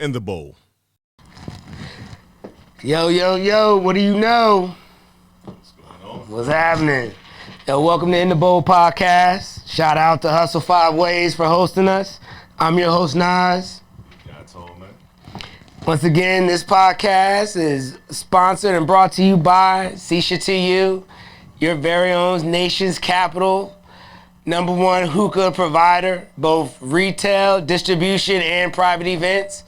in the bowl. Yo, what do you know? What's going on? What's happening? Yo, welcome to In the Bowl podcast. Shout out to Hustle 5 Ways for hosting us. I'm your host, Naz. Tallman. Once again, this podcast is sponsored and brought to you by CSHA2U, your very own nation's capital, #1 hookah provider, both retail, distribution, and private events.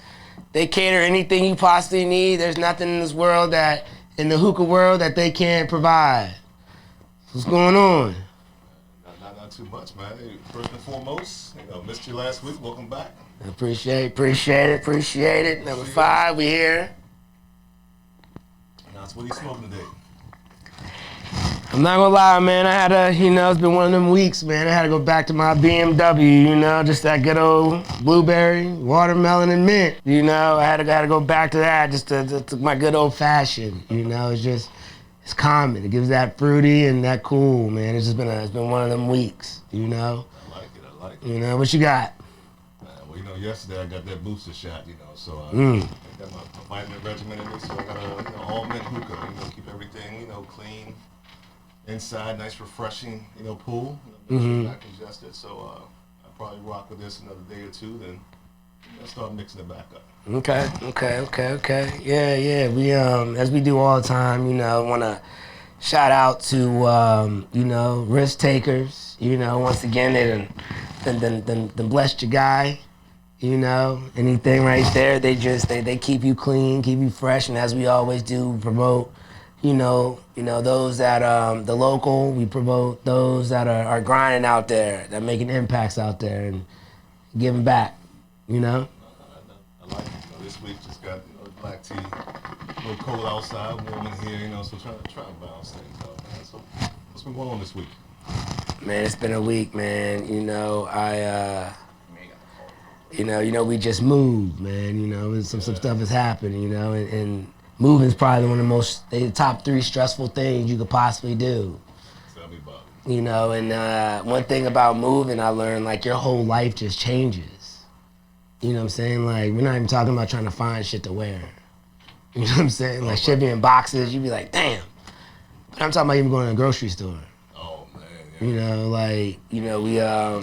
They cater anything you possibly need. There's nothing in this world in the hookah world that they can't provide. What's going on? Not too much, man. First and foremost, missed you last week. Welcome back. Appreciate it. Number 5, we here. Now, so what are you smoking today? I'm not gonna lie, man. I had it's been one of them weeks, man. I had to go back to my BMW, just that good old blueberry, watermelon, and mint. I had to go back to that, just to my good old fashioned. It's common. It gives that fruity and that cool, man. It's been one of them weeks, I like it. What you got? Well, yesterday I got that booster shot, so I got my vitamin regimen in me, so I got a all mint hookah, keep everything, clean. Inside, nice refreshing, pool. Not congested, so I'll probably rock with this another day or two, then I'll start mixing it back up. Okay. Yeah. We as we do all the time, want to shout out to risk takers. Once again they done blessed your guy. Anything right there, they keep you clean, keep you fresh, and as we always do, promote. Those that the local, we promote those that are grinding out there, that making impacts out there and giving back, I like it. This week just got black tea, a little cold outside, warm in here, so trying to balance things out, man. So what's been going on this week? Man, it's been a week, man. We just moved, man. Some stuff has happened, and moving is probably one of the top 3 stressful things you could possibly do. Tell me about it. And one thing about moving, I learned, your whole life just changes. You know what I'm saying? We're not even talking about trying to find shit to wear. You know what I'm saying? Shit be in boxes, you be like, damn. But I'm talking about even going to a grocery store. Oh, man. Yeah.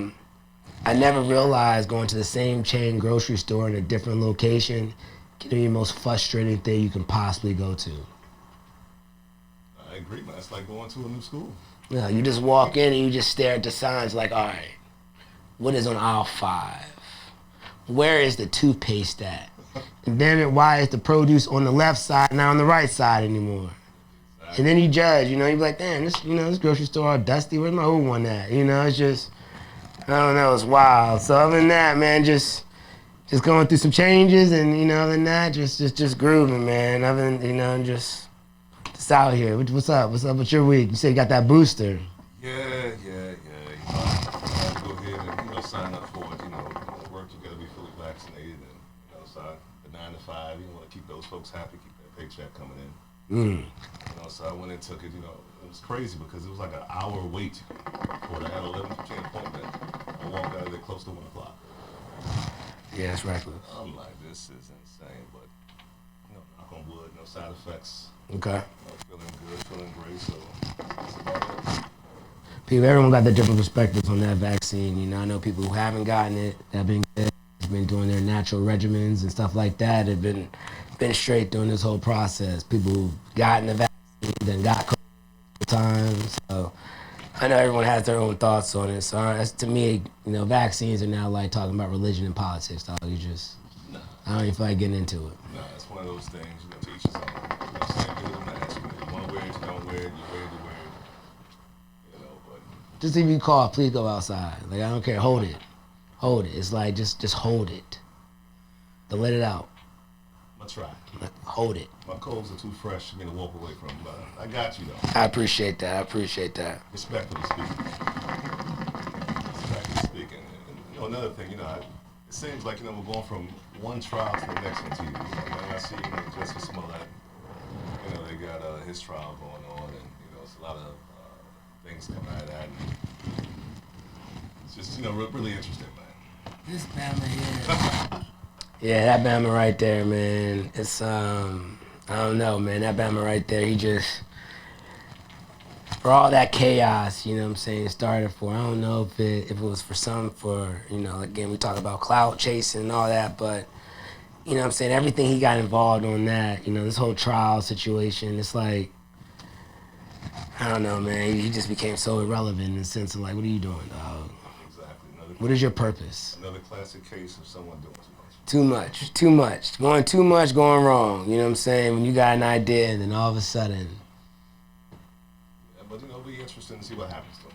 I never realized going to the same chain grocery store in a different location can be the most frustrating thing you can possibly go to. I agree, man. It's like going to a new school. Yeah, you just walk in and you just stare at the signs all right, what is on aisle 5? Where is the toothpaste at? And damn it, why is the produce on the left side, not on the right side anymore? Exactly. And then you judge, you're like, damn, this grocery store all dusty, where's my old one at? It's just, I don't know, it's wild. So other than that, man, just going through some changes, and than that, just grooving, man. I've been, just out here. What's up? What's up with your week? You say you got that booster. Yeah. I go ahead and sign up for it. Work, you gotta be fully vaccinated, and so the 9 to 5. You want to keep those folks happy, keep that paycheck coming in. So I went and took it. It was crazy because it was like an hour wait for the 11:15 appointment. I walked out of there close to 1 o'clock. Yeah, it's reckless. I'm like, this is insane, but knock on wood, no side effects. Okay. Feeling good, feeling great, so that's about it. People, everyone got their different perspectives on that vaccine. I know people who haven't gotten it, that have been doing their natural regimens and stuff like that, have been straight during this whole process. People who've gotten the vaccine, then got COVID times. So I know everyone has their own thoughts on it. So to me, vaccines are now like talking about religion and politics. Dog. I don't even feel like getting into it. No, it's one of those things, to each his own. Same thing with the mask. You want to wear it, you don't wear it, you're ready to wear it. But just if you cough, please go outside. I don't care. Hold it. It's like just hold it. Don't let it out. I'm gonna try. Hold it. My colds are too fresh for me to walk away from, but I got you though. I appreciate that. Respectfully speaking. And, another thing, it seems like we're going from one trial to the next on TV. I see Justice Smollett. They got his trial going on, and it's a lot of things coming out of that. And it's just really interesting, man. This family here. Yeah, that Bama right there, man. It's I don't know, man. That Bama right there, he just for all that chaos, you know what I'm saying, it started for. I don't know if it was for some for, again we talk about clout chasing and all that, but you know what I'm saying, everything he got involved on that, this whole trial situation, it's like I don't know, man. He just became so irrelevant in the sense of like, what are you doing, dog? Exactly. What is your purpose? Another classic case of someone doing too much. Too much, too much, going too much, going wrong. You know what I'm saying? When you got an idea and then all of a sudden, Yeah, but it'll be interesting to see what happens to him.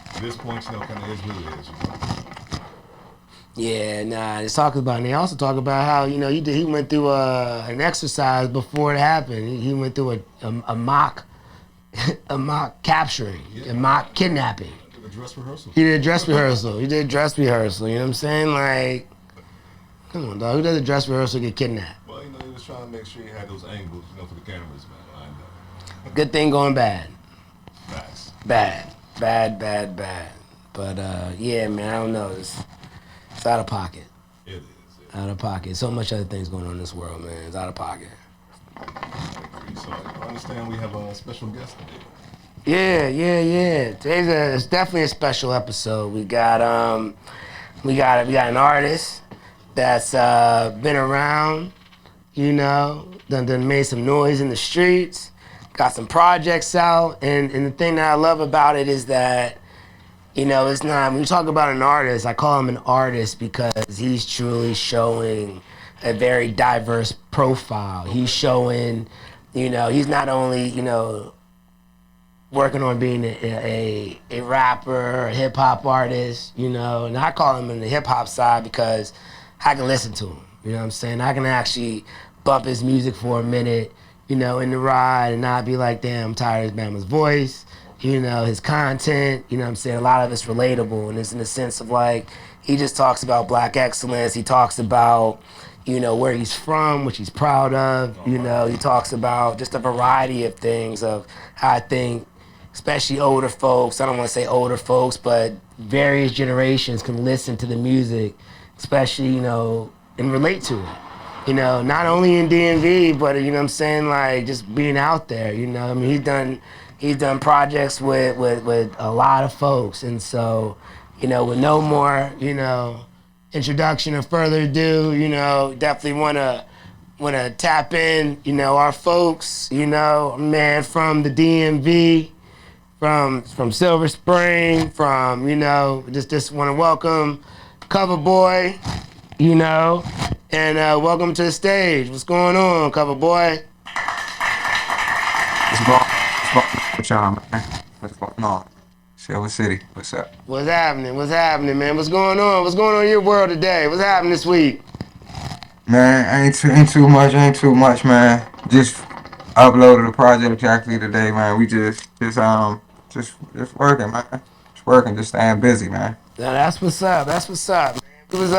But at this point, kind of is what it is. yeah, nah. It's talking about, and they also talk about how he went through an exercise before it happened. He went through a mock a mock capturing, a mock kidnapping. Did a dress rehearsal. He did a dress rehearsal. He did a dress rehearsal. You know what I'm saying? Like, come on, dog. Who does a dress rehearsal get kidnapped? Well, he was trying to make sure he had those angles, for the cameras, man. I know. Good thing going bad. Facts. Bad. Bad, bad, bad. But yeah, man, I don't know. It's out of pocket. It is. Out of pocket. So much other things going on in this world, man. It's out of pocket. I agree. So I understand we have a special guest today. Yeah, yeah, yeah. It's definitely a special episode. We got an artist that's been around, done made some noise in the streets, got some projects out, and the thing that I love about it is that, it's not, when you talk about an artist, I call him an artist because he's truly showing a very diverse profile. He's showing, he's not only, working on being a rapper, a hip hop artist, and I call him in the hip hop side because I can listen to him. You know what I'm saying? I can actually bump his music for a minute, in the ride and not be like, damn, I'm tired of Bama's voice, his content, you know what I'm saying? A lot of it's relatable and it's in the sense of like, he just talks about black excellence. He talks about, where he's from, which he's proud of. He talks about just a variety of things of how I think especially older folks, I don't want to say older folks, but various generations can listen to the music, especially, and relate to it. Not only in DMV, but you know what I'm saying, like just being out there, I mean, he's done projects with a lot of folks. And so, with no more, introduction or further ado, definitely wanna tap in, our folks, man from the DMV, from Silver Spring, from just want to welcome Covaboy, and welcome to the stage. What's going on, Covaboy? What's y'all, man? What's going on? Silver City, what's up? What's happening? What's happening, man? What's going on? What's going on in your world today? What's happening this week? Man, ain't too much, man. Just uploaded a project actually today, man. We just working, man. Just working, just staying busy, man. Now that's what's up. That's what's up. It was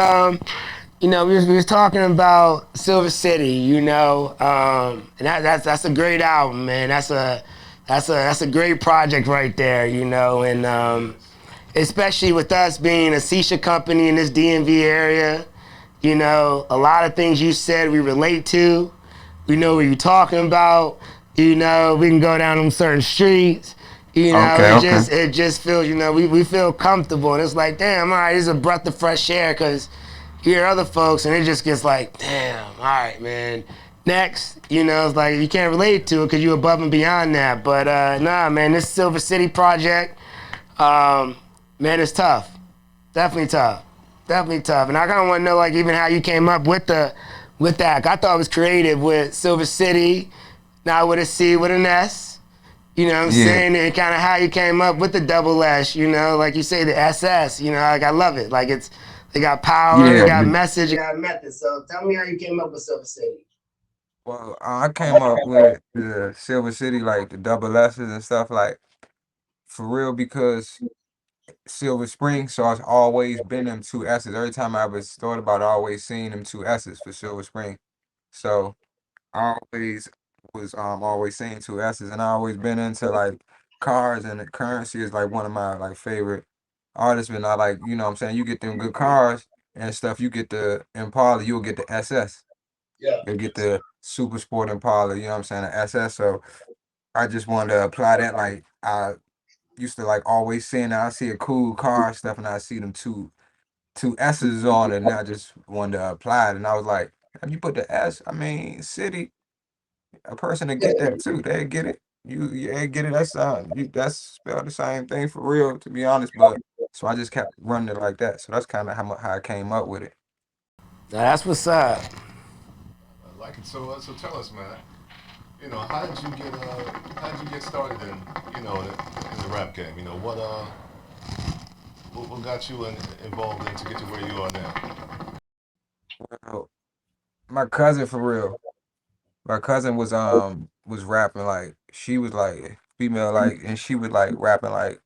we was talking about Silver City, and that's a great album, man. That's a great project right there, and especially with us being a Sisha company in this DMV area, a lot of things you said we relate to. We know what you're talking about. We can go down them certain streets. Okay, okay. It just feels, we feel comfortable, and it's like, damn, all right, this is a breath of fresh air, because you hear other folks, and it just gets like, damn, all right, man. Next, it's like you can't relate to it because you're above and beyond that. But nah, man, this Silver City project, man, it's tough. Definitely tough. Definitely tough. And I kind of want to know, like, even how you came up with that. I thought it was creative with Silver City, not with a C, with an S. You know what I'm Yeah, saying? And kind of how you came up with the double S, like you say, the SS, like I love it. Like they got power, they yeah. got message, they got method. So tell me how you came up with Silver City. Well, I came up with the Silver City, like the double S's and stuff, like for real, because Silver Spring, so it's always been them two S's. Every time I ever thought about it, I always seen them two S's for Silver Spring. So I always saying two S's, and I always been into like cars, and the currency is like one of my like favorite artists. And I like, what I'm saying, you get them good cars, and stuff, you get the Impala, you'll get the SS. Yeah. You'll get the Super Sport Impala, you know what I'm saying, the SS. So I just wanted to apply that. Like I used to like always seeing that I see a cool car and stuff, and I see them two S's on it, and I just wanted to apply it. And I was like, if you put the S, I mean, city, a person to get that too. They get it. You get it. That's spelled the same thing for real, to be honest. But so I just kept running it like that. So that's kind of how I came up with it. Now that's what's up. I like it. So tell us, man. How did you get started in, in the rap game? What got you involved in to get to where you are now? Well, my cousin for real. My cousin was rapping like she was like female like and she was like rapping like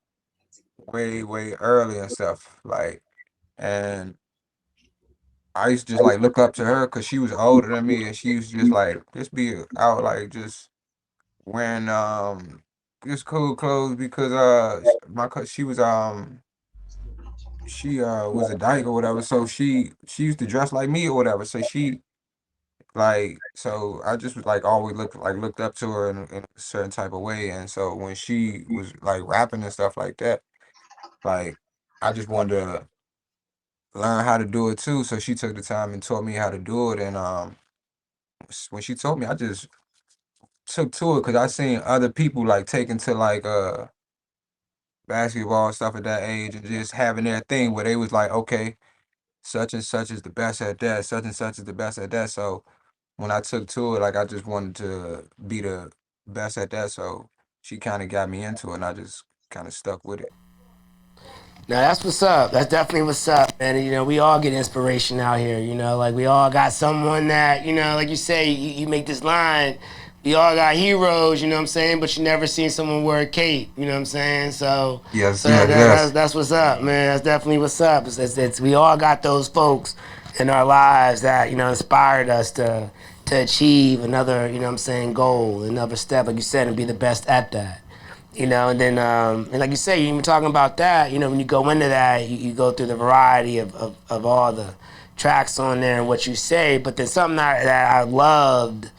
way early and stuff like and I used to just like look up to her because she was older than me and she used to just be out like just wearing just cool clothes because she was she was a dyke or whatever so she used to dress like me or whatever so she like so I just was like always looked up to her in a certain type of way and so when she was like rapping and stuff like that like I just wanted to learn how to do it too so she took the time and taught me how to do it and when she told me I just took to it because I seen other people like taking to like basketball and stuff at that age and just having their thing where they was like okay such and such is the best at that such and such is the best at that so when I took to it, like I just wanted to be the best at that. So she kind of got me into it, and I just kind of stuck with it. Now that's what's up. That's definitely what's up, man. And, we all get inspiration out here. Like we all got someone that like you say, you make this line. We all got heroes, you know what I'm saying? But you never seen someone wear a cape, you know what I'm saying? So, Yes, so yes, yes. that's what's up, man. That's definitely what's up. We all got those folks in our lives that inspired us to achieve another, what I'm saying, goal, another step, like you said, and be the best at that. And then and like you say, you even talking about that, when you go into that, you go through the variety of all the tracks on there and what you say, but then something that I loved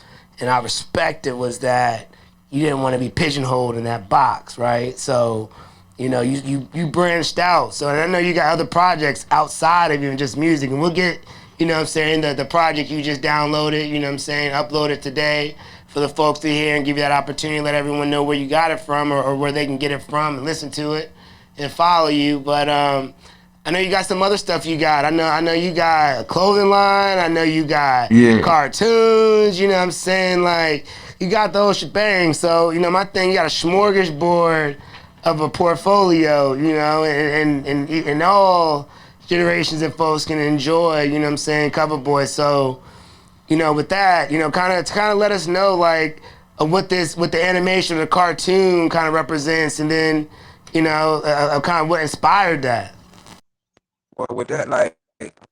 and I respected was that you didn't want to be pigeonholed in that box, right? So, you branched out. So and I know you got other projects outside of even just music, and we'll get, what I'm saying, the project you just downloaded, what I'm saying, uploaded today for the folks to hear and give you that opportunity, let everyone know where you got it from or where they can get it from and listen to it and follow you. But I know you got some other stuff you got. I know you got a clothing line. I know you got Yeah, cartoons. You know what I'm saying? Like, you got the whole shebang. So, my thing, you got a smorgasbord of a portfolio, and all generations and folks can enjoy, what I'm saying, Covaboy. So, with that, kind of let us know like what the animation or the cartoon kind of represents, and then kind of what inspired that. well, with that, like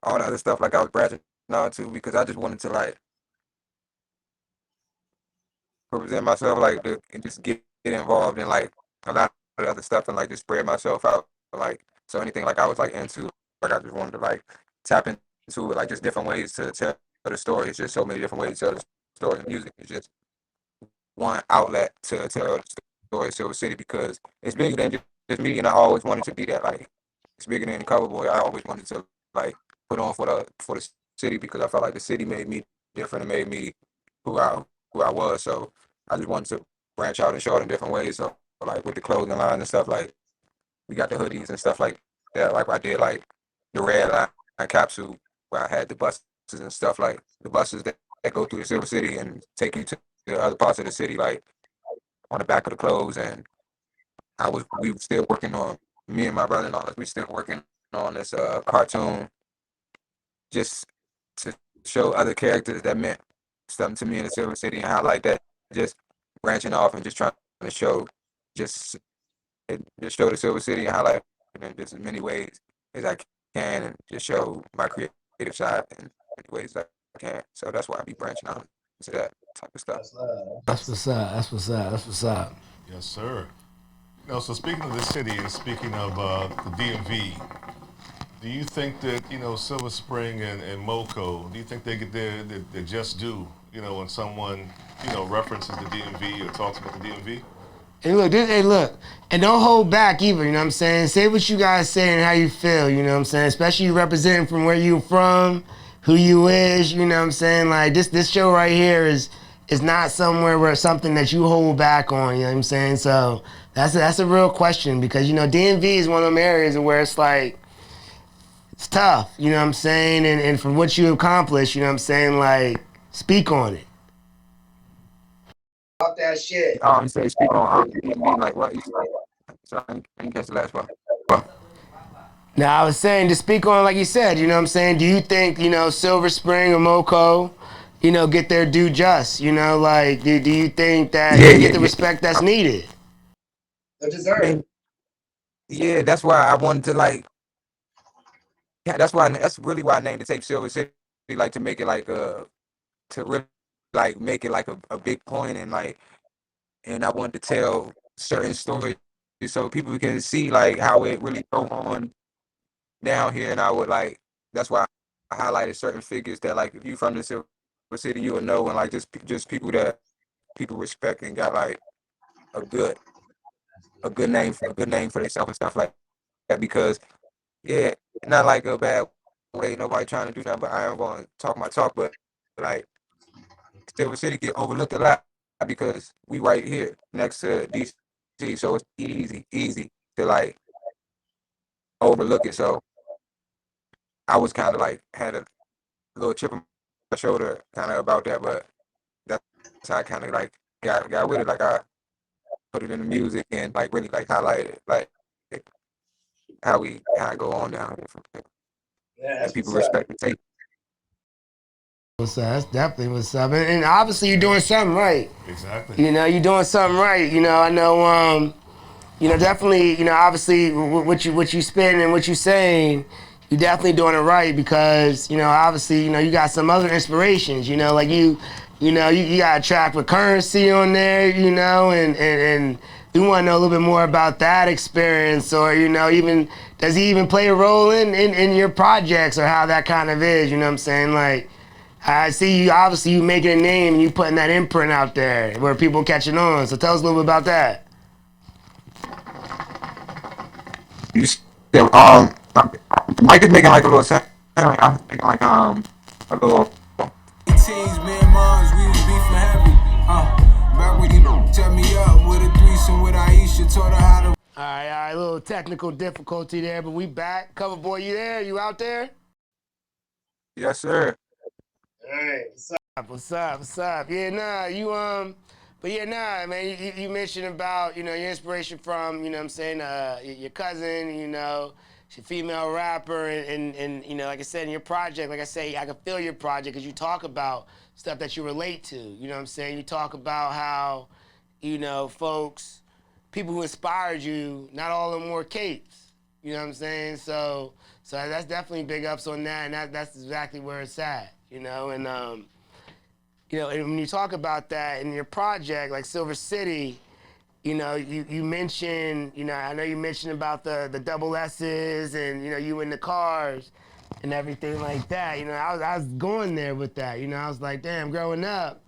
all the other stuff, like I was branching out too, because I just wanted to like represent myself, like and just get involved in like a lot of other stuff and like just spread myself out. Like so anything like I was like into, like I just wanted to like tap into it, like just different ways to tell the story. It's just so many different ways to tell the story in music. It's just one outlet to tell the story of Silver City because it's bigger than just me, and I always wanted to be that. Like it's bigger than Coverboy. I always wanted to like put on for the city because I felt like the city made me different and made me who I was. So I just wanted to branch out and show it in different ways. So like with the clothing line and stuff, like we got the hoodies and stuff like that. Like I did like the red line capsule where I had the buses and stuff like the buses that go through the Silver City and take you to the other parts of the city, like on the back of the clothes. And we were still working on me and my brother and all this. We still working on this cartoon just to show other characters that meant something to me in the Silver City and how like that just branching off and just trying to show just just show the Silver City and highlight it in just as many ways as I can and just show my creative side in many ways that I can. So that's why I be branching out into that type of stuff. That's what's up. That's what's up. That's what's up. Yes, sir. So speaking of the city and speaking of the DMV, Do you think that Silver Spring and Moco? Do you think they get their just due? When someone references the DMV or talks about the DMV. Hey, look, and don't hold back either. You know what I'm saying? Say what you guys say and how you feel. You know what I'm saying? Especially you representing from where you from, who you is. You know what I'm saying? Like this show right here is not somewhere where something that you hold back on. You know what I'm saying? So that's a real question because DMV is one of them areas where it's like it's tough. You know what I'm saying? And from what you accomplished, you know what I'm saying? Like speak on it. Talk that shit. You say speak on mean like what? So I didn't catch the last part. Now I was saying to speak on like you said, you know what I'm saying? Do you think, Silver Spring or Moco, get their due just? Like do you think that Yeah, they yeah, get the yeah. respect that's needed? They I deserve it. mean, yeah, that's why I wanted to like. Yeah, that's really why I named the tape Silver City, like to make it like to really like make it like a big point and I wanted to tell certain stories so people can see like how it really go on down here, and I would like that's why I highlighted certain figures that like if you from the Silver City you would know, and like just people that people respect and got like a good a good name for themselves and stuff like that because yeah, not like a bad way, nobody trying to do that, but I am going to talk my talk, but like Silver City get overlooked a lot because we right here next to DC, so it's easy to like overlook it. So I was kind of like had a little chip on my shoulder kind of about that, but that's how I kind of like got with it. Like I put it in the music and like really like highlighted like how I go on down here from here. Yeah, And that's people what's up. respect the tape. What's up? That's definitely what's up. And obviously you're doing something right. Exactly. You're doing something right. I know definitely, obviously what you spin and what you saying, you definitely doing it right because, obviously, you got some other inspirations, like you got a track with Currency on there, and we want to know a little bit more about that experience or, even, does he even play a role in your projects or how that kind of is, you know what I'm saying? Like, I see you, obviously you making a name and you putting that imprint out there where people catching on. So tell us a little bit about that. You said, Mike is making like a little sound. I'm making like a little. Teens, me and moms, we was beefing heavy. Back when you set me up with a threesome with Aisha, taught her how to. All right, a little technical difficulty there, but we back. Coverboy, you there? You out there? Yes, sir. All right, what's up? Yeah, nah, but yeah, nah, man, you mentioned about, your inspiration from, what I'm saying, your cousin, she's a female rapper, and, like I said, in your project, like I say, I can feel your project because you talk about stuff that you relate to, you know what I'm saying? You talk about how, folks, people who inspired you, not all of them wore capes, you know what I'm saying? So that's definitely big ups on that, and that's exactly where it's at, and when you talk about that in your project, like Silver City, you mentioned, I know you mentioned about the double S's and, you in the cars and everything like that. I was going there with that. I was like, damn, growing up,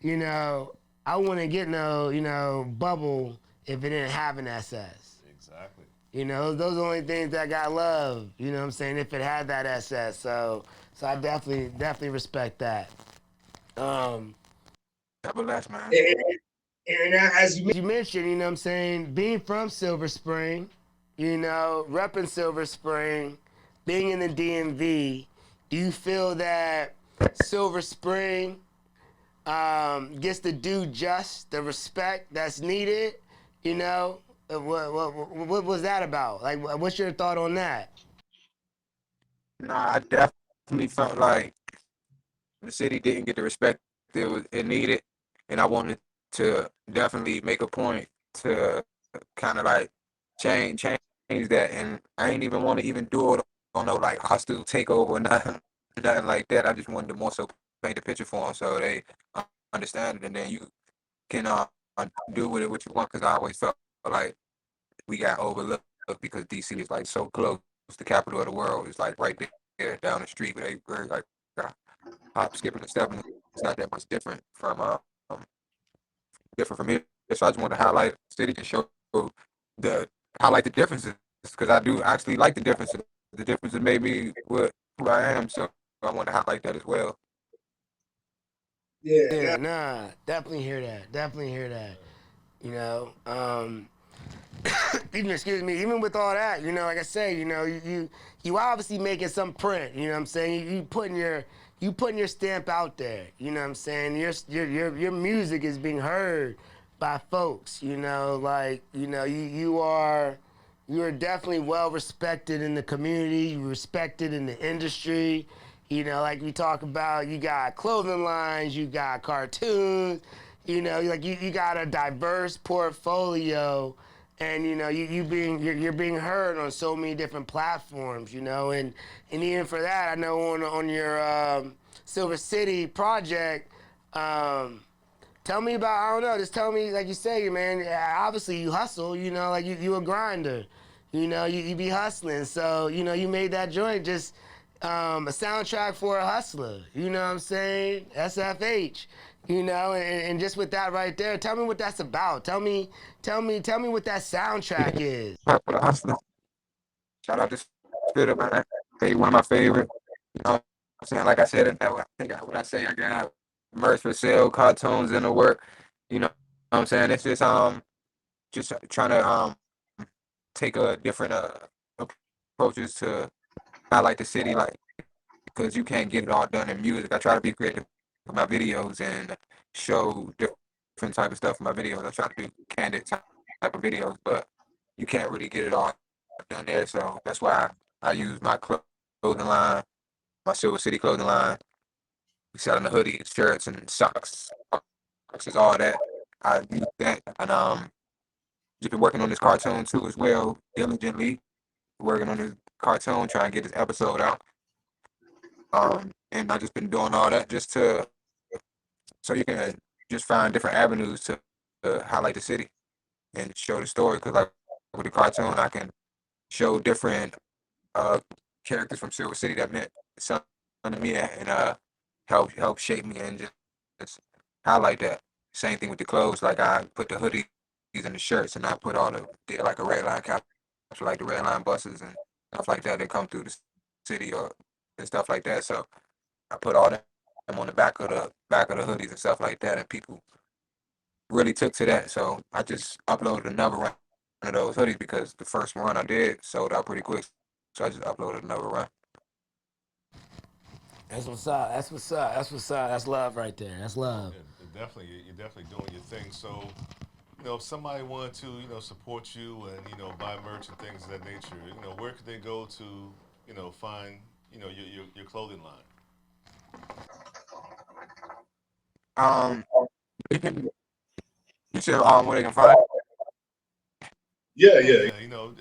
I wouldn't get no, bubble if it didn't have an SS. Exactly. Those are the only things that got love, you know what I'm saying, if it had that SS. So I definitely respect that. Double last man. And as you mentioned, you know what I'm saying, being from Silver Spring, repping Silver Spring, being in the DMV, do you feel that Silver Spring gets the due just the respect that's needed? What was that about? Like, what's your thought on that? Nah, I definitely felt like the city didn't get the respect it needed, and I wanted to definitely make a point to kind of like change that, and I ain't even want to even do it on no like hostile takeover or nothing like that. I just wanted to more so paint the picture for them so they understand it, and then you can do with it what you want. Because I always felt like we got overlooked because DC is like so close. the capital of the world. It's like right there down the street, but very like hop, skipping, and stepping. It's not that much um, different from here. So I just wanted to highlight the city and show the highlight the differences because I do actually like the differences. The differences made me who I am. So I want to highlight that as well. Yeah, nah, definitely hear that. Definitely hear that. You know, even excuse me, even with all that, you know, like I say, you know, you obviously making some print. You know what I'm saying? You putting your stamp out there. You know what I'm saying? Your music is being heard by folks. You know, like you are definitely well respected in the community. You respected in the industry. You know, like we talk about, you got clothing lines, you got cartoons. You know, like you got a diverse portfolio, and you know you're being heard on so many different platforms. You know, and even for that, I know on your Silver City project. Tell me about, I don't know, just tell me, like you say, man, obviously you hustle, you know, like you a grinder. You know, you be hustling. So, you know, you made that joint just a soundtrack for a hustler. You know what I'm saying? SFH. You know, and just with that right there, tell me what that's about. Tell me what that soundtrack is. For the hustler. Shout out to Spitter, man. Hey, one of my favorite. You know what I'm saying? Like I said, I think what I say, I got merch for sale, cartoons in the work. You know what I'm saying? It's just trying to take a different approaches to highlight the city, like because you can't get it all done in music. I try to be creative with my videos and show different type of stuff in my videos. I try to do candid type of videos, but you can't really get it all done there. So that's why I use my clothing line, my Silver City clothing line. We selling the hoodies, shirts, and socks, boxes, all that. I use that, and just been working on this cartoon too as well, diligently working on this cartoon, trying to get this episode out. And I just been doing all that just to so you can just find different avenues to highlight the city and show the story. Because like with the cartoon, I can show different uh characters from Silver City that meant something to me and help shape me and just highlight that. Same thing with the clothes. Like I put the hoodies and the shirts, and I put all did like a red line capsule, like the red line buses and stuff like that that come through the city or and stuff like that. So I put all them on the back of the hoodies and stuff like that, and people really took to that. So I just uploaded another run of those hoodies because the first run I did sold out pretty quick. So I just uploaded another run. That's what's up. That's what's up. That's what's up. That's love right there. That's love. Yeah, definitely, you're definitely doing your thing. So, you know, if somebody wanted to, you know, support you and you know buy merch and things of that nature, you know, where could they go to, you know, find, you know, your clothing line? Um, you can you said where they can find Yeah, yeah. You know,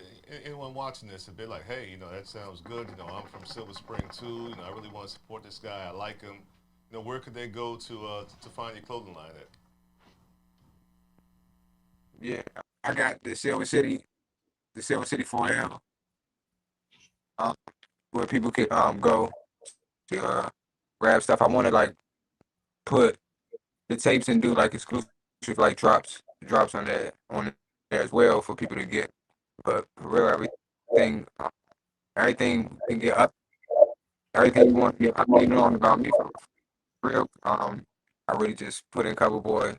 anyone watching this, if they're like, hey, you know, that sounds good. You know, I'm from Silver Spring too. You know, I really want to support this guy. I like him. You know, where could they go to find your clothing line at? yeah. I got the Silver City 4L, um, where people can go to grab stuff. I want to like put the tapes and do like exclusive like drops on there as well for people to get. But for real, everything can get up. Everything you want to get updated on about me for real. I really just put in Covaboy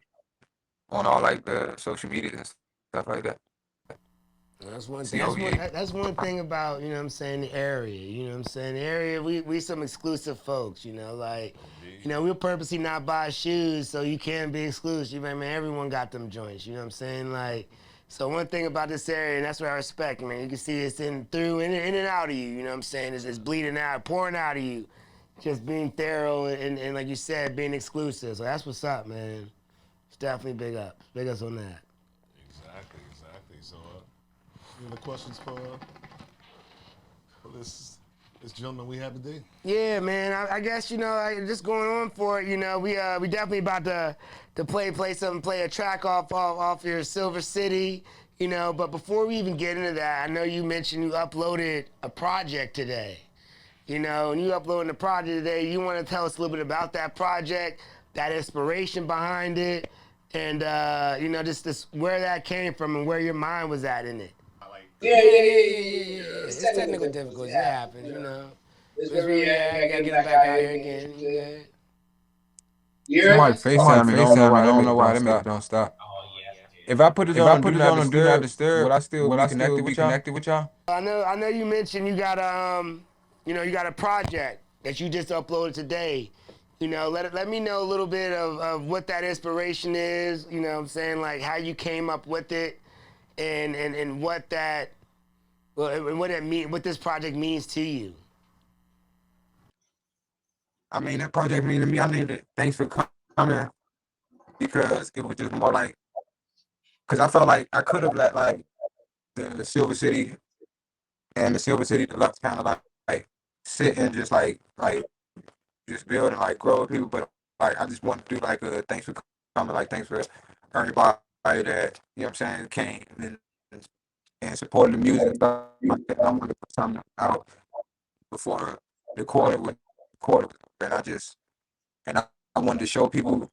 on all like the social medias and stuff like that. That's one thing. COVA. That's one thing about, you know what I'm saying, the area. You know what I'm saying? The area, we some exclusive folks, you know, like, you know, we'll purposely not buy shoes so you can't be exclusive. I mean, everyone got them joints, you know what I'm saying? Like, so one thing about this area, and that's what I respect, man, you can see it's in and out of you, you know what I'm saying? It's bleeding out, pouring out of you. Just being thorough and like you said, being exclusive. So that's what's up, man. It's definitely big up. Big ups on that. Exactly, exactly. So, any other questions for this gentleman we have today? Yeah, man. I guess, you know, just going on for it. You know, we definitely about to play a track off your Silver City. But before we even get into that, I know you mentioned you uploaded a project today. And you uploading the project today. You want to tell us a little bit about that project, that inspiration behind it, and just this where that came from and where your mind was at in it. Yeah. It's technical difficulties. It happens. It's where we at. We gotta get him back out here again. You good? Somebody Somebody FaceTime me. I don't know FaceTime me. why I that don't know bitch why don't that bitch stop. don't stop. If I put this If I on put Do this Not on Do Not Disturb, Disturb, will will I I still still be be connected connected with with y'all? y'all? I know you mentioned you got you got a project that you just uploaded today. Let me know a little bit of what that inspiration is. What I'm saying, like how you came up with it, and what that, well, what this project means to you. I mean, that project mean to me. I need it. Thanks for coming because it was just more like, because I felt like I could have let like the Silver City and the Silver City Deluxe kind of like sit and just like just build and like grow with people, but like I just want to do like a thanks for coming, like thanks for everybody that what I'm saying came and supported the music and stuff like that. I wanted to put something out before the quarter, and I wanted to show people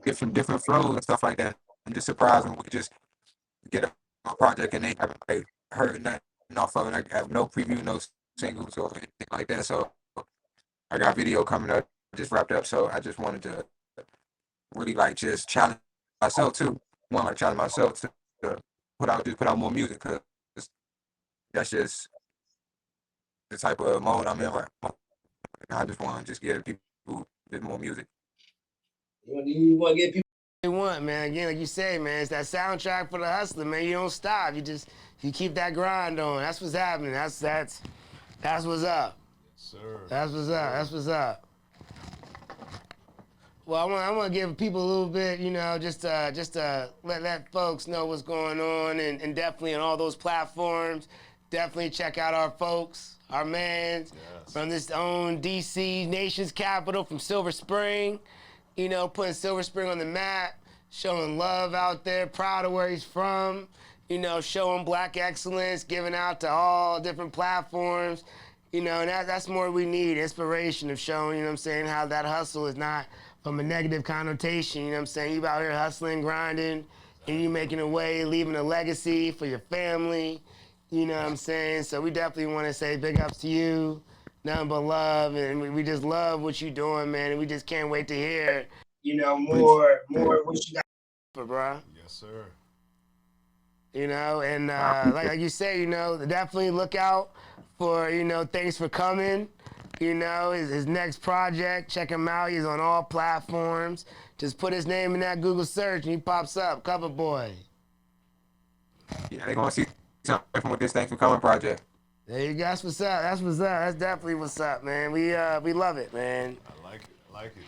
different flows and stuff like that, and just surprise them. We just get a project and they haven't like heard nothing off of it. I have no preview, no singles or anything like that. So I got video coming up, just wrapped up. So I just wanted to really like just challenge myself too. Want to challenge myself to put out more music because that's just the type of mode I'm in right now. I just want to just give people just more music. You want to get people they want, man. Again, like you say, man, it's that soundtrack for the hustler, man. You don't stop. You keep that grind on. That's what's happening. That's what's up. Sir. That's what's up. That's what's up. Well, I want to give people a little bit, just to let folks know what's going on, and definitely on all those platforms. Definitely check out our folks, our mans from this own DC, nation's capital, from Silver Spring. Putting Silver Spring on the map, showing love out there, proud of where he's from. Showing black excellence, giving out to all different platforms. And that's more we need, inspiration of showing, what I'm saying, how that hustle is not from a negative connotation, what I'm saying? You out here hustling, grinding, and you making a way, leaving a legacy for your family, what I'm saying? So we definitely want to say big ups to you, nothing but love, and we just love what you're doing, man, and we just can't wait to hear, more what you got for, bro. Yes, sir. And like you say, definitely look out for, thanks for coming. His next project, check him out. He's on all platforms. Just put his name in that Google search and he pops up, Covaboy. Yeah, they gonna see something with this Thanks for Coming project. There you go. That's what's up. That's what's up. That's definitely what's up, man. We love it, man. I like it. I like it.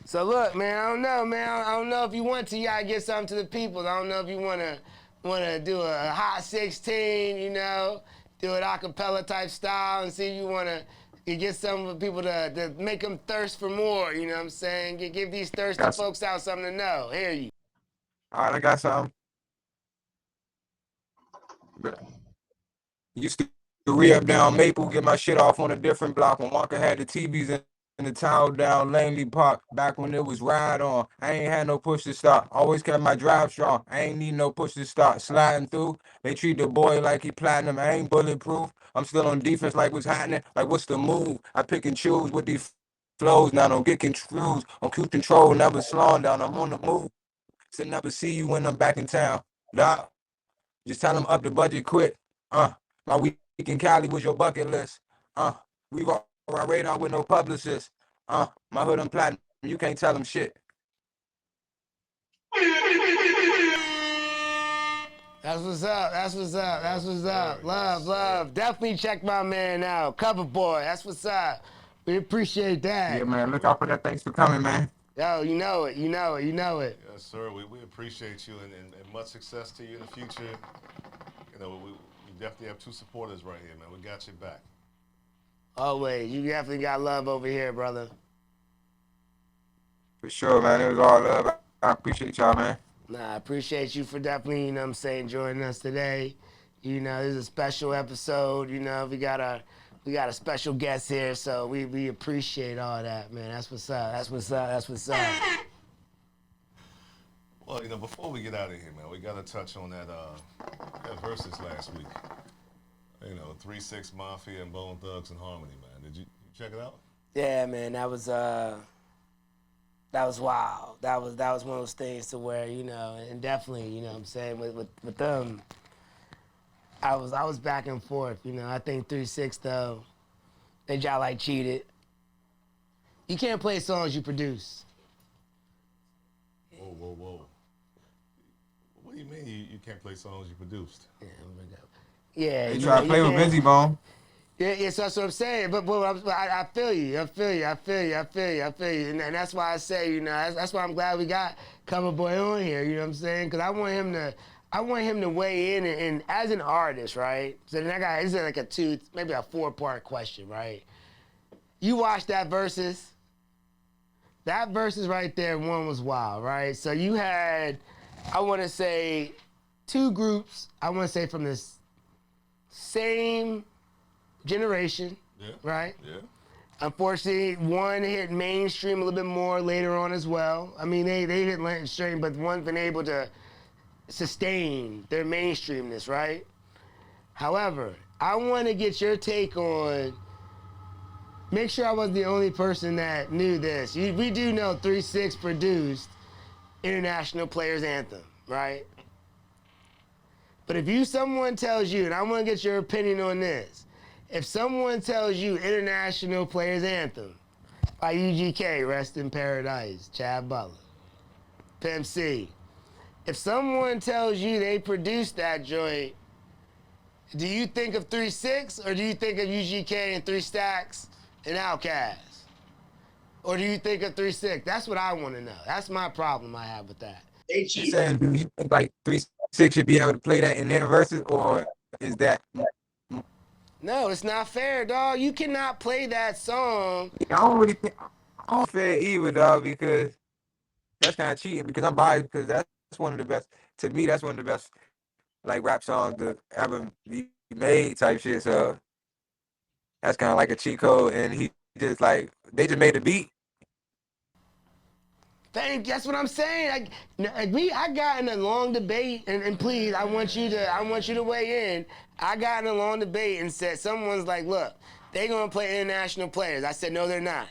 So look, man, I don't know, man. I don't know if you want to, you gotta get something to the people. I don't know if you wanna do a hot 16, do it a cappella type style, and see if you wanna get some of the people to make them thirst for more. You know what I'm saying? Give these thirsty folks out something to know. Hear you. All right, I got something. Used to re-up down Maple, get my shit off on a different block. When Walker had the TVs in the tower down Langley Park, back when it was ride on. I ain't had no push to start. Always kept my drive strong. I ain't need no push to start. Sliding through, they treat the boy like he platinum. I ain't bulletproof. I'm still on defense like what's happening. Like what's the move? I pick and choose with these flows. Now don't get confused. On cruise control, never slowing down. I'm on the move. So never see you when I'm back in town. Nah, just tell them up the budget quick. My week in Cali was your bucket list. We roll our radar with no publicist. My hood and platinum, you can't tell them shit. That's what's up. That's what's up. That's what's up. Love, love. Definitely check my man out. Covaboy. That's what's up. We appreciate that. Yeah, man. Look out for that. Thanks for coming, man. Yo, you know it. You know it. You know it. Yes, sir. We appreciate you and much success to you in the future. We definitely have two supporters right here, man. We got your back. Always. You definitely got love over here, brother. For sure, man. It was all love. I appreciate y'all, man. Nah, I appreciate you for definitely, you know what I'm saying, joining us today. You know, this is a special episode. You know, we got a special guest here, so we appreciate all that, man. That's what's up. That's what's up. That's what's up. Well, you know, before we get out of here, man, we got to touch on that versus last week. You know, 3-6 Mafia and Bone Thugs and Harmony, man. Did you check it out? Yeah, man, that was wild. That was one of those things to where, you know, and definitely, you know what I'm saying, with them, I was back and forth, you know. I think 3-6 though, they just like cheated. You can't play songs you produce. Whoa. What do you mean you can't play songs you produced? Yeah, I'm gonna go. Yeah, They you try know, to play you with can't- Busy Bone. Yeah, so that's what I'm saying. But I feel you. I feel you. And that's why I say, you know, that's why I'm glad we got Covaboy on here. You know what I'm saying? Because I want him to weigh in and as an artist, right? So then this is like maybe a 4-part question, right? You watched that versus. That versus right there, one was wild, right? So you had, I want to say, 2 groups. I want to say from this same generation, right? Yeah. Unfortunately, one hit mainstream a little bit more later on as well. I mean, they hit mainstream, but one's been able to sustain their mainstreamness, right? However, I want to get your take on, make sure I wasn't the only person that knew this. We do know 3-6 produced International Players Anthem, right? But if someone tells you, and I want to get your opinion on this, if someone tells you International Players Anthem by UGK, Rest in Paradise, Chad Butler, Pimp C, if someone tells you they produced that joint, do you think of 3-6 or do you think of UGK and 3 Stacks and Outkast? Or do you think of 3-6? That's what I want to know. That's my problem I have with that. You saying, do you think like 3-6 should be able to play that in their verses, or is that? No, it's not fair, dog. You cannot play that song. I don't really think I don't fair either, dog, because that's kind of cheating. Because I'm biased, because that's one of the best. To me, that's one of the best like rap songs to ever be made, type shit. So that's kind of like a cheat code, and he just like they just made the beat. That's what I'm saying. I got in a long debate, and please, I want you to weigh in. I got in a long debate and said, someone's like, look, they gonna play International Players. I said, no, they're not.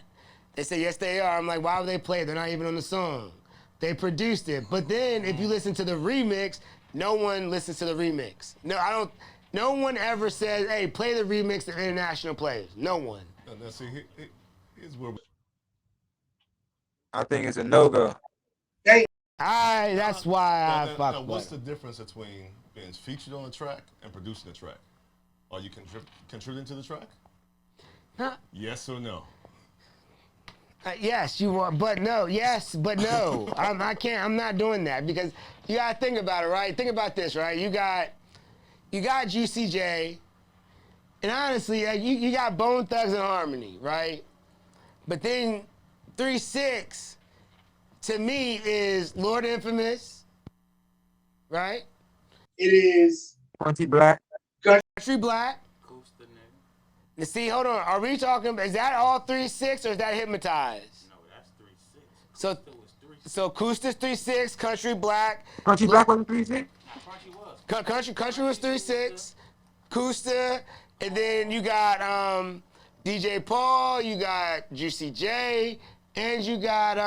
They said, yes, they are. I'm like, why would they play it? They're not even on the song. They produced it. But then if you listen to the remix, no one listens to the remix. No one ever says, hey, play the remix of International Players. No one. Now see, here's where I think it's a no-go. That's why I fuck with what's it. the difference between being featured on the track and producing the track? Are you contributing to the track? Huh? Yes or no? Yes, you are, but no. Yes, but no. I can't. I'm not doing that because you gotta think about it, right? Think about this, right? You got Juicy J, and honestly, you got Bone Thugs and Harmony, right? But then 3-6 to me is Lord Infamous, right? It is Country Black. Country Black. Now see, hold on. Are we talking? Is that all 3-6 or is that Hypnotized? No, that's 3-6. So Kusta's 3-6, Country Black. Country Black wasn't 3-6? Country was 3-6, Kusta, and then you got DJ Paul, you got Juicy J, and you got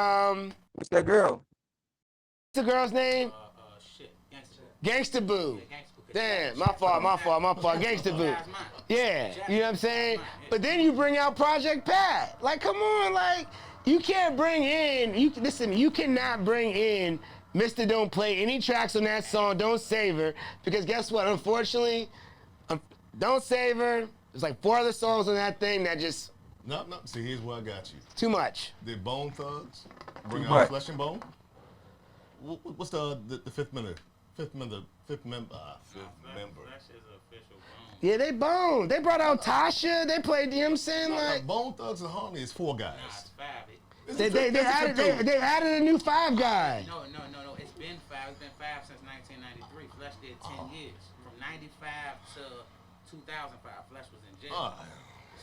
What's that girl? what's the girl's name? Gangsta Boo. Damn, my fault. Gangsta Boo. Yeah, you know what I'm saying? But then you bring out Project Pat. Like, come on, like, you can't bring in, you cannot bring in Mr. Don't Play any tracks on that song, Don't Save Her, because guess what? Unfortunately, Don't Save Her, there's like 4 other songs on that thing that just... No. See, here's where I got you. Too much. Did Bone Thugs bring What? out Flesh and Bone? What's the fifth member? Fifth member. That's his official bone. Yeah, they boned. They brought out Tasha. They played, you know what I'm saying? Like, Bone Thugs and Harmony is 4 guys. Nah, it's 5. It's they a fifth dude. added a new 5 guy. No. It's been 5. It's been 5 since 1993. Flesh did 10 years. From 95 to 2005, Flesh was in jail.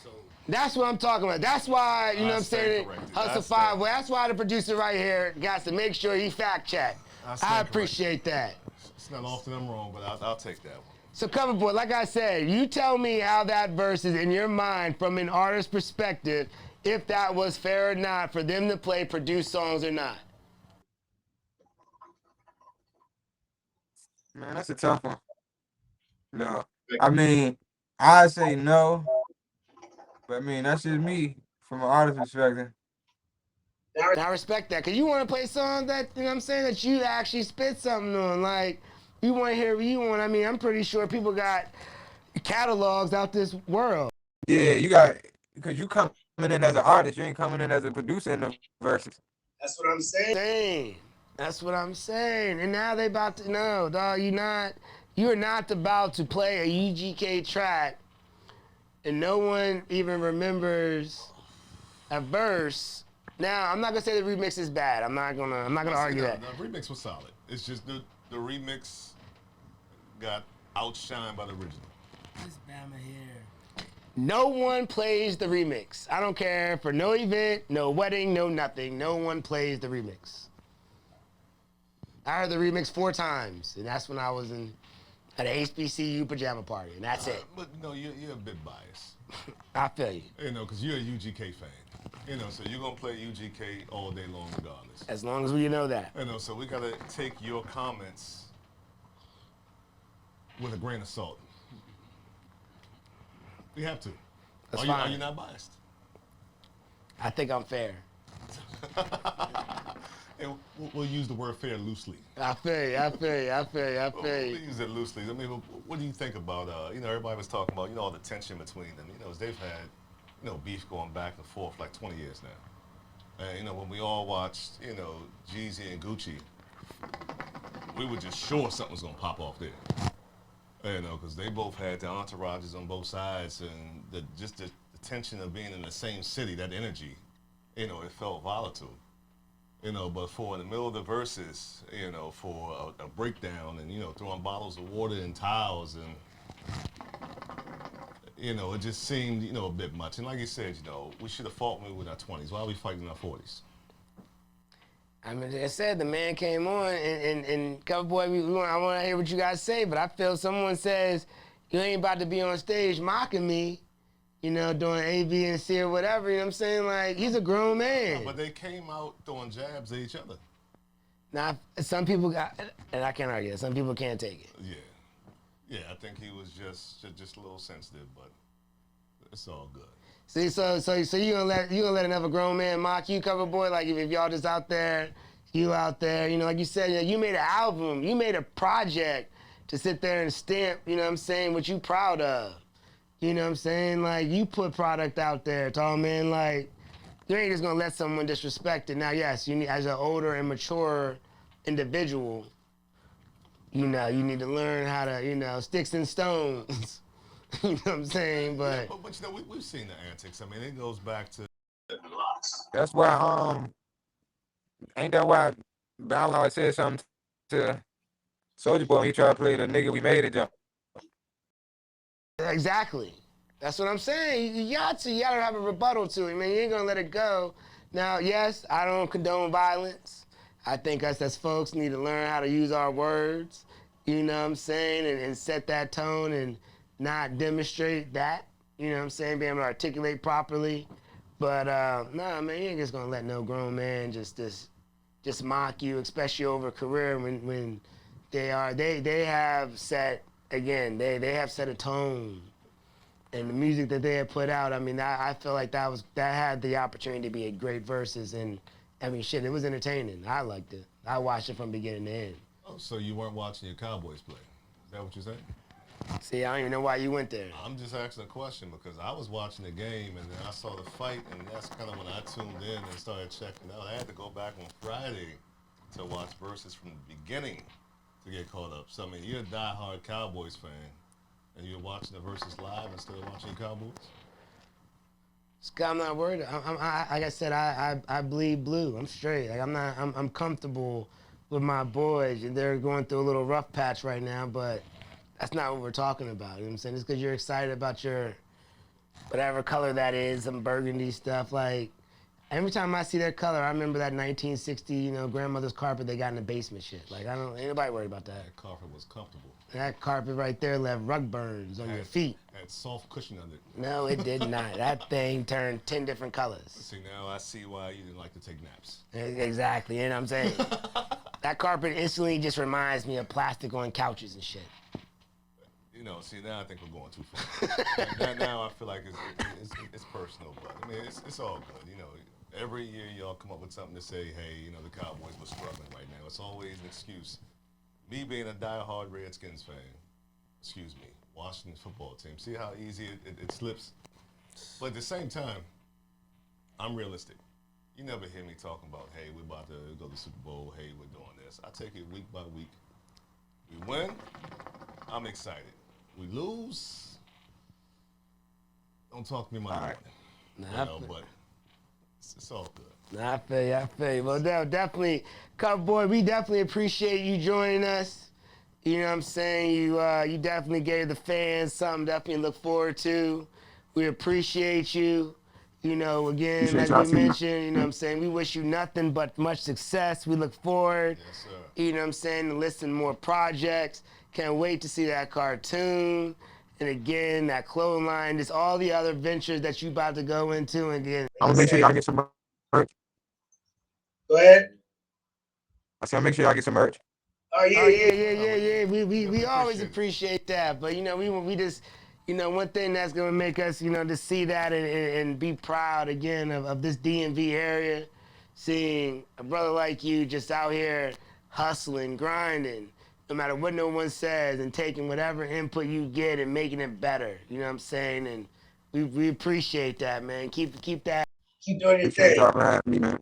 So That's what I'm talking about. That's why, you know what I'm saying? corrected. Hustle That's 5. Well, that's why the producer right here got to make sure he fact check. I appreciate that. It's not often I'm wrong, but I'll take that one. So, Covaboy, like I said, you tell me how that verse is in your mind from an artist's perspective, if that was fair or not for them to play produced songs or not. Man, that's a tough one. No. I mean, I say no, but I mean, that's just me from an artist perspective. I respect that, because you want to play songs that, you know what I'm saying, that you actually spit something on. Like, you want to hear what you want. I mean, I'm pretty sure people got catalogs out this world. Yeah, you got, because you coming in as an artist, you ain't coming in as a producer in the verses. That's what I'm saying. That's what I'm saying. And now they about to, no, dog, you're not about to play a UGK track and no one even remembers a verse. Now, I'm not gonna say the remix is bad. I'm not gonna argue that. The remix was solid. It's just the remix got outshined by the original. this Bama here. No one plays the remix. I don't care for no event, no wedding, no nothing. No one plays the remix. I heard the remix 4 times, and that's when I was at an HBCU pajama party, and that's it. But no, you're a bit biased. I feel you. You know, because you're a UGK fan. You know, so you're gonna play UGK all day long regardless. As long as we know that. You know, so we gotta take your comments with a grain of salt. We have to. That's Are fine. you not biased? I think I'm fair. And we'll use the word fair loosely. I feel you. We use it loosely. I mean, what do you think about, everybody was talking about, all the tension between them. They've had, beef going back and forth like 20 years now. And, when we all watched, Jeezy and Gucci, we were just sure something was going to pop off there. Because they both had their entourages on both sides, and the tension of being in the same city, that energy, it felt volatile. But for in the middle of the verses, for a breakdown and, throwing bottles of water and towels and, it just seemed, a bit much. And like you said, we should have fought when we were in our 20s. Why are we fighting in our 40s? I mean, as I said, the man came on, and Covaboy, I want to hear what you guys say, but I feel someone says, you ain't about to be on stage mocking me, doing A, B, and C or whatever, you know what I'm saying? Like, he's a grown man. No, but they came out throwing jabs at each other. Now, some people got, and I can't argue that, some people can't take it. Yeah, I think he was just a little sensitive, but it's all good. See, so you gonna let another grown man mock you, Covaboy? Like if y'all just out there, like you said, you made an album, you made a project to sit there and stamp, what you proud of. You know what I'm saying? Like you put product out there, Tallman. Like you ain't just gonna let someone disrespect it. Now, yes, you need, as an older and mature individual, you need to learn how to, sticks and stones. You know what I'm saying? But we've seen the antics. I mean, it goes back to. That's why ain't that why Bow Wow said something to Soulja Boy when he tried to play the nigga we made it jump. Exactly. That's what I'm saying. You gotta have a rebuttal to it, man. You ain't gonna let it go. Now, yes, I don't condone violence. I think us as folks need to learn how to use our words, you know what I'm saying, and set that tone and not demonstrate that, you know what I'm saying, being able to articulate properly. But nah, man, you ain't just gonna let no grown man just mock you, especially over a career when they have set a tone. And the music that they had put out, I mean, I feel like that had the opportunity to be a great verses, and I mean, shit, it was entertaining. I liked it. I watched it from beginning to end. Oh, so you weren't watching your Cowboys play? Is that what you're saying? See, I don't even know why you went there. I'm just asking a question because I was watching the game and then I saw the fight, and that's kind of when I tuned in and started checking out. I had to go back on Friday to watch verses from the beginning to get caught up. So I mean, you're a diehard Cowboys fan, and you're watching the verses live instead of watching Cowboys? Scott, I'm not worried. Like I said, I bleed blue. I'm straight. Like I'm comfortable with my boys, and they're going through a little rough patch right now, but that's not what we're talking about. You know what I'm saying? It's because you're excited about your whatever color that is, some burgundy stuff. Like, every time I see that color, I remember that 1960, grandmother's carpet they got in the basement shit. Like, ain't nobody worried about that. That carpet was comfortable. That carpet right there left rug burns on your feet. Had soft cushion under it. No, it did not. That thing turned 10 different colors. See, now I see why you didn't like to take naps. Exactly, you know what I'm saying? That carpet instantly just reminds me of plastic on couches and shit. See, now I think we're going too far. now I feel like it's personal, but I mean, it's all good. Every year y'all come up with something to say, hey, the Cowboys were struggling right now. It's always an excuse. Me being a diehard Redskins fan, Washington football team. See how easy it slips? But at the same time, I'm realistic. You never hear me talking about, hey, we're about to go to the Super Bowl. Hey, we're doing this. I take it week by week. We win, I'm excited. We lose, don't talk to me Monday morning. But it's all good. Nah, I feel you. Well, definitely, Covaboy, we definitely appreciate you joining us. You know what I'm saying? You definitely gave the fans something definitely to look forward to. We appreciate you. Again, like we mentioned, you know what I'm saying? We wish you nothing but much success. We look forward, yes, sir. You know what I'm saying, to listen to more projects. Can't wait to see that cartoon. And again, that clothing line, just all the other ventures that you about to go into. And again, I'm gonna make sure y'all get some merch. Go ahead. I said, I'll make sure y'all get some merch. Oh yeah. We always appreciate that. But we just one thing that's gonna make us to see that and be proud again of this DMV area, seeing a brother like you just out here hustling, grinding, no matter what no one says, and taking whatever input you get and making it better. You know what I'm saying? And we appreciate that, man. Keep that. Keep doing your thing. Y'all for having me, man.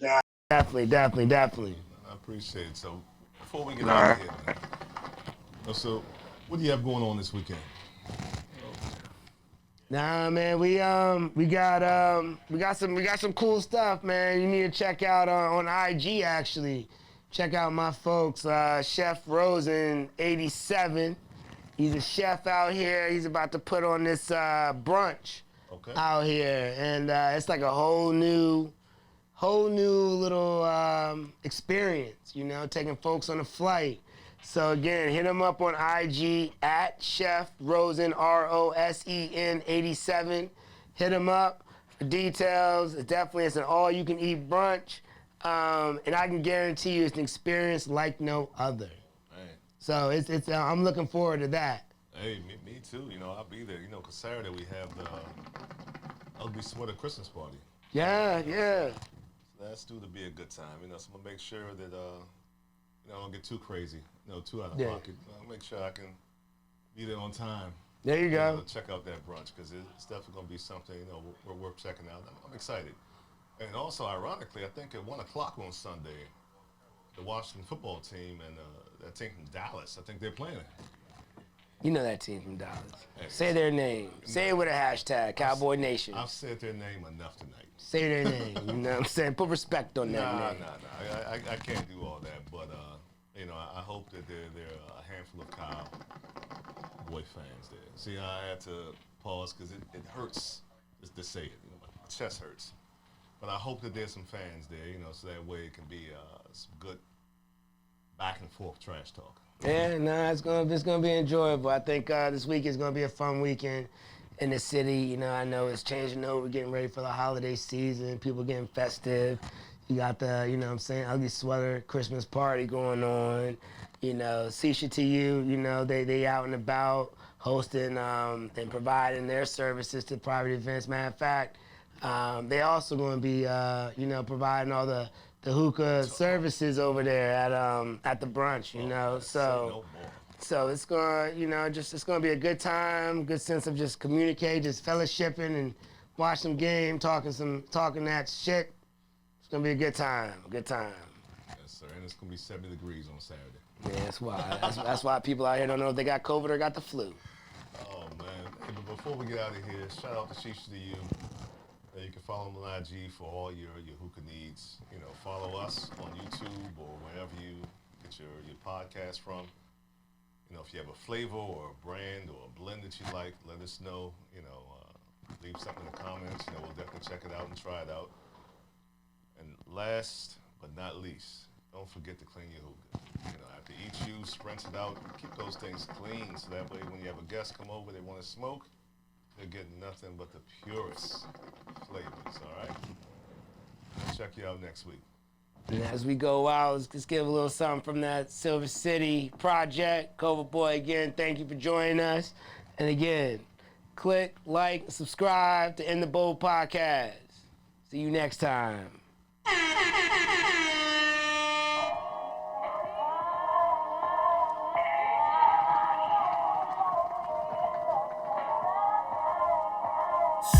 Nah, definitely. I appreciate it. So before we get out of here, man, so what do you have going on this weekend? Nah, man, we got some cool stuff, man. You need to check out on IG actually. Check out my folks, Chef Rosen 87. He's a chef out here. He's about to put on this brunch out here, and it's like a whole new little experience. Taking folks on a flight. So again, hit him up on IG at Chef Rosen ROSEN 87. Hit him up for details. It's an all-you-can-eat brunch, and I can guarantee you it's an experience like no other. Hey. So it's I'm looking forward to that. Hey, me too. I'll be there. Because Saturday we have the Ugly Sweater Christmas party. Yeah. So that's due to be a good time. So I'm gonna make sure that I don't get too crazy. Too out of pocket. I'll make sure I can be there on time. There you go. Check out that brunch because it's definitely gonna be something we're worth checking out. I'm excited. And also, ironically, I think at 1 o'clock on Sunday, the Washington football team and that team from Dallas, I think they're playing. You know that team from Dallas. Hey, say their name. Say it with a hashtag, Cowboy Nation. I've said their name enough tonight. Say their name. You know what I'm saying? Put respect on that name. Nah. I can't do all that, but I hope that there are a handful of Cowboy fans there. See, I had to pause because it hurts just to say it. My chest hurts. But I hope that there's some fans there, so that way it can be some good back and forth trash talk. Yeah, it's gonna be enjoyable. I think this week is gonna be a fun weekend in the city. I know it's changing over, getting ready for the holiday season. People getting festive. You got the, Ugly Sweater Christmas party going on. Sisha to you, they out and about hosting and providing their services to private events. Matter of fact, they also going to be, providing all the hookah services over there at the brunch, So it's going to, it's going to be a good time, good sense of just communicating, just fellowshipping and watch some game, talking that shit. It's going to be a good time. Yes, sir. And it's going to be 70 degrees on Saturday. Yeah, that's why. That's why people out here don't know if they got COVID or got the flu. Oh, man. Hey, but before we get out of here, shout out to Shisha to you. You can follow him on IG for all your hookah needs. You know, follow us on YouTube or wherever you get your podcast from. You know, if you have a flavor or a brand or a blend that you like, let us know. You know, leave something in the comments. You know, we'll definitely check it out and try it out. And last but not least, don't forget to clean your hookah. You know, after each use, rinse it out. Keep those things clean so that way when you have a guest come over, they want to smoke, they're getting nothing but the purest flavors, all right? I'll check you out next week. And as we go out, let's give a little something from that Silver City project. Covaboy, again, thank you for joining us. And again, click, like, and subscribe to In the Bowl Podcast. See you next time.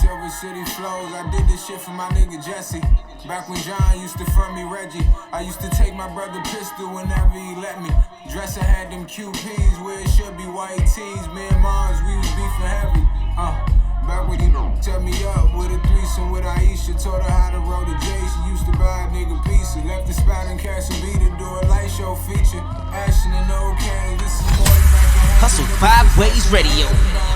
Silver City flows, I did this shit for my nigga Jesse. Back when John used to front me Reggie, I used to take my brother pistol whenever he let me. Dresser had them QPs where it should be white tees. Me and Mars, we was beefing heavy. Back when he set me up with a threesome with Aisha, taught her how to roll the J. She used to buy a nigga pizza, left the spot in Casablanca to do a light show feature. Ashton and no candle, this is more than I can handle. Hustle 5 Ways Radio.